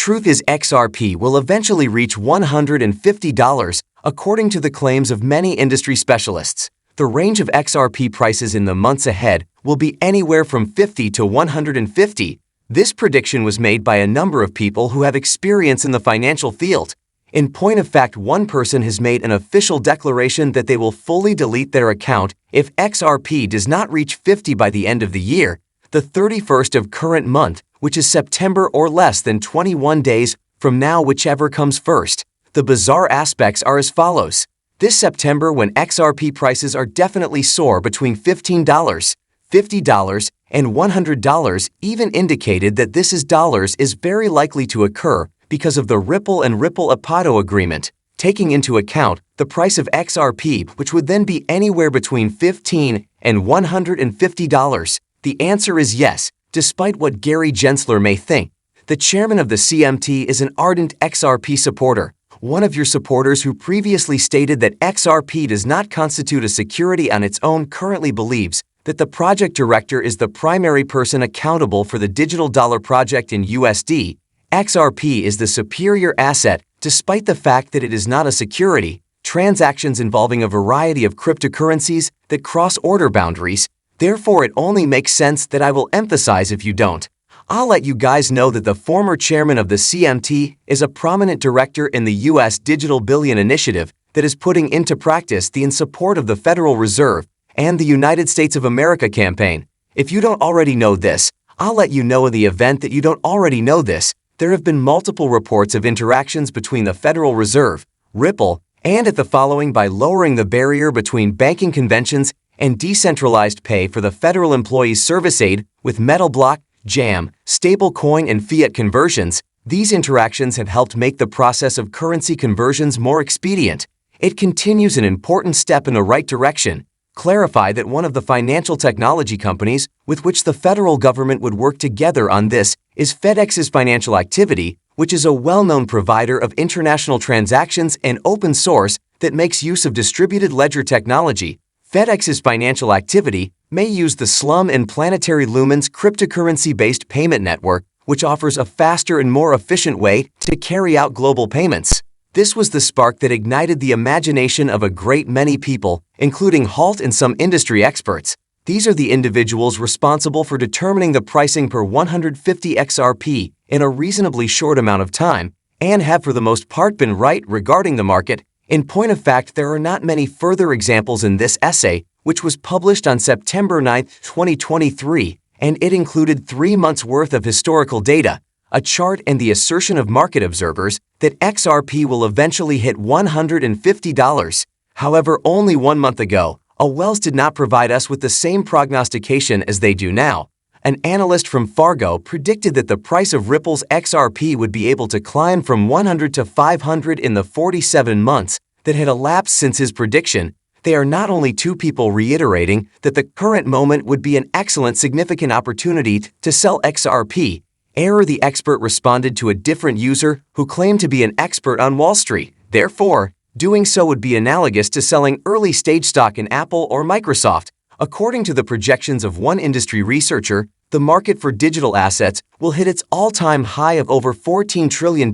Truth is XRP will eventually reach $150, according to the claims of many industry specialists. The range of XRP prices in the months ahead will be anywhere from 50 to 150. This prediction was made by a number of people who have experience in the financial field. In point of fact, one person has made an official declaration that they will fully delete their account if XRP does not reach 50 by the end of the year, the 31st of current month, which is September, or less than 21 days from now, whichever comes first. The bizarre aspects are as follows. This September, when XRP prices are definitely soar between $15, $50, and $100, even indicated that this is dollars is very likely to occur because of the Ripple and Ripple Apato agreement, taking into account the price of XRP, which would then be anywhere between $15 and $150. The answer is yes, despite what Gary Gensler may think. The chairman of the CMT is an ardent XRP supporter. One of your supporters who previously stated that XRP does not constitute a security on its own currently believes that the project director is the primary person accountable for the digital dollar project in USD. XRP is the superior asset despite the fact that it is not a security. Transactions involving a variety of cryptocurrencies that cross order boundaries. Therefore, it only makes sense that I will emphasize if you don't. I'll let you guys know that the former chairman of the CMT is a prominent director in the U.S. Digital Billion Initiative that is putting into practice the in support of the Federal Reserve and the United States of America campaign. If you don't already know this, I'll let you know in the event that you don't already know this. There have been multiple reports of interactions between the Federal Reserve, Ripple, and at the following by lowering the barrier between banking conventions and decentralized pay for the Federal Employees Service Aid with Metal Block, JAM, stablecoin, and fiat conversions. These interactions have helped make the process of currency conversions more expedient. It continues an important step in the right direction. Clarify that one of the financial technology companies with which the federal government would work together on this is FedEx's Financial Activity, which is a well-known provider of international transactions and open source that makes use of distributed ledger technology. FedEx's Financial Activity may use the Slum and Planetary Lumens cryptocurrency-based payment network, which offers a faster and more efficient way to carry out global payments. This was the spark that ignited the imagination of a great many people, including Halt and some industry experts. These are the individuals responsible for determining the pricing per 150 XRP in a reasonably short amount of time, and have for the most part been right regarding the market. In point of fact, there are not many further examples in this essay, which was published on September 9, 2023, and it included 3 months' worth of historical data, a chart, and the assertion of market observers that XRP will eventually hit $150. However, only 1 month ago, Wells did not provide us with the same prognostication as they do now. An analyst from Fargo predicted that the price of Ripple's XRP would be able to climb from 100 to 500 in the 47 months that had elapsed since his prediction. They are not only two people reiterating that the current moment would be an excellent significant opportunity to sell XRP. The expert responded to a different user who claimed to be an expert on Wall Street. Therefore, doing so would be analogous to selling early-stage stock in Apple or Microsoft. According to the projections of one industry researcher, the market for digital assets will hit its all-time high of over $14 trillion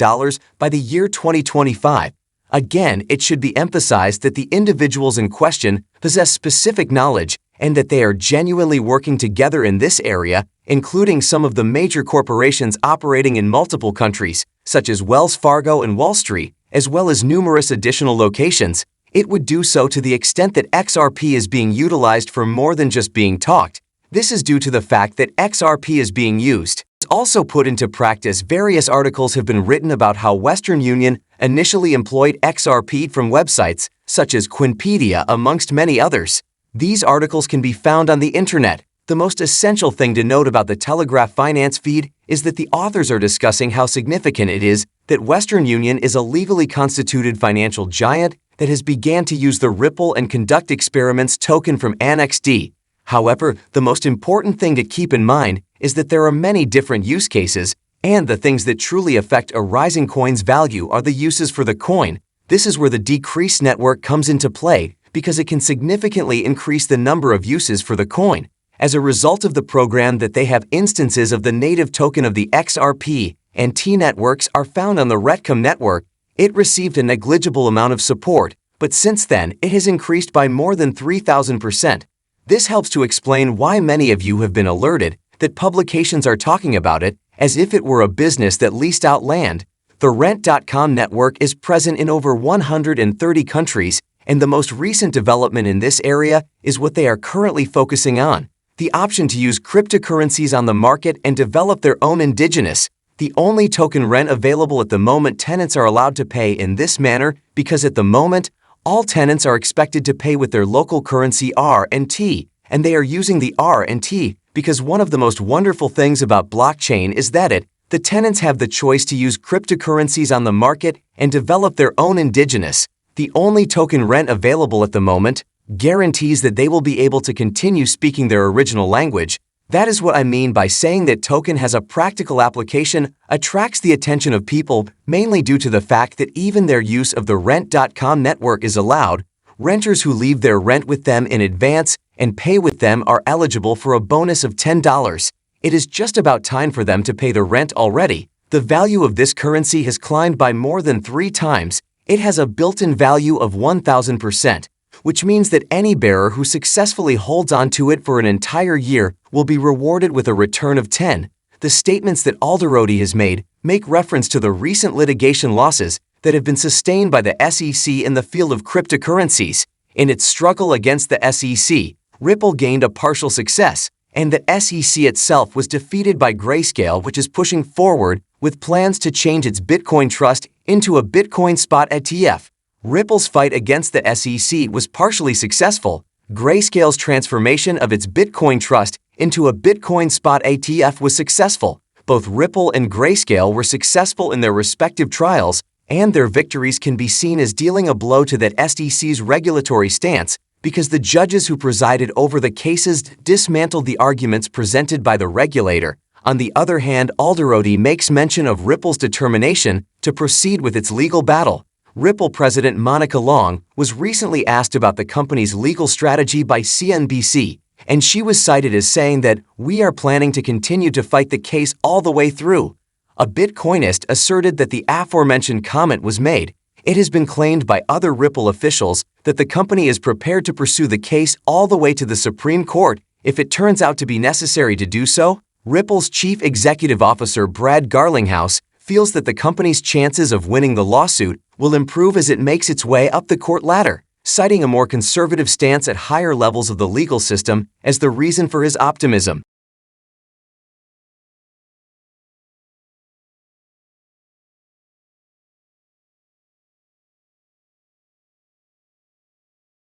by the year 2025. Again, it should be emphasized that the individuals in question possess specific knowledge and that they are genuinely working together in this area, including some of the major corporations operating in multiple countries, such as Wells Fargo and Wall Street, as well as numerous additional locations. It would do so to the extent that XRP is being utilized for more than just being talked. This is due to the fact that XRP is being used. It's also put into practice. Various articles have been written about how Western Union initially employed XRP from websites such as Quinpedia, amongst many others. These articles can be found on the internet. The most essential thing to note about the Telegraph Finance feed is that the authors are discussing how significant it is that Western Union is a legally constituted financial giant that has began to use the Ripple and Conduct Experiments token from Annex D. However, the most important thing to keep in mind is that there are many different use cases, and the things that truly affect a rising coin's value are the uses for the coin. This is where the decreased network comes into play because it can significantly increase the number of uses for the coin. As a result of the program that they have instances of the native token of the XRP and T networks are found on the Retcom network, it received a negligible amount of support, but since then it has increased by more than 3,000%. This helps to explain why many of you have been alerted that publications are talking about it as if it were a business that leased out land. The Rent.com network is present in over 130 countries, and the most recent development in this area is what they are currently focusing on: the option to use cryptocurrencies on the market and develop their own indigenous, the only token rent available at the moment. Tenants are allowed to pay in this manner because at the moment, all tenants are expected to pay with their local currency RT, and they are using the RT because one of the most wonderful things about blockchain is that the tenants have the choice to use cryptocurrencies on the market and develop their own indigenous. The only token rent available at the moment guarantees that they will be able to continue speaking their original language. That is what I mean by saying that token has a practical application, attracts the attention of people mainly due to the fact that even their use of the Rent.com network is allowed. Renters who leave their rent with them in advance and pay with them are eligible for a bonus of $10. It is just about time for them to pay the rent already. The value of this currency has climbed by more than 3 times. It has a built-in value of 1,000%, which means that any bearer who successfully holds on to it for an entire year will be rewarded with a return of 10. The statements that Alderodi has made make reference to the recent litigation losses that have been sustained by the SEC in the field of cryptocurrencies. In its struggle against the SEC, Ripple gained a partial success, and the SEC itself was defeated by Grayscale, which is pushing forward with plans to change its Bitcoin trust into a Bitcoin spot ETF. Ripple's fight against the SEC was partially successful. Grayscale's transformation of its Bitcoin trust into a Bitcoin spot ETF was successful. Both Ripple and Grayscale were successful in their respective trials, and their victories can be seen as dealing a blow to that SEC's regulatory stance, because the judges who presided over the cases dismantled the arguments presented by the regulator. On the other hand, Alderodi makes mention of Ripple's determination to proceed with its legal battle. Ripple President Monica Long was recently asked about the company's legal strategy by CNBC, and she was cited as saying that "we are planning to continue to fight the case all the way through." A Bitcoinist asserted that the aforementioned comment was made. It has been claimed by other Ripple officials that the company is prepared to pursue the case all the way to the Supreme Court if it turns out to be necessary to do so. Ripple's chief executive officer Brad Garlinghouse feels that the company's chances of winning the lawsuit will improve as it makes its way up the court ladder, citing a more conservative stance at higher levels of the legal system as the reason for his optimism.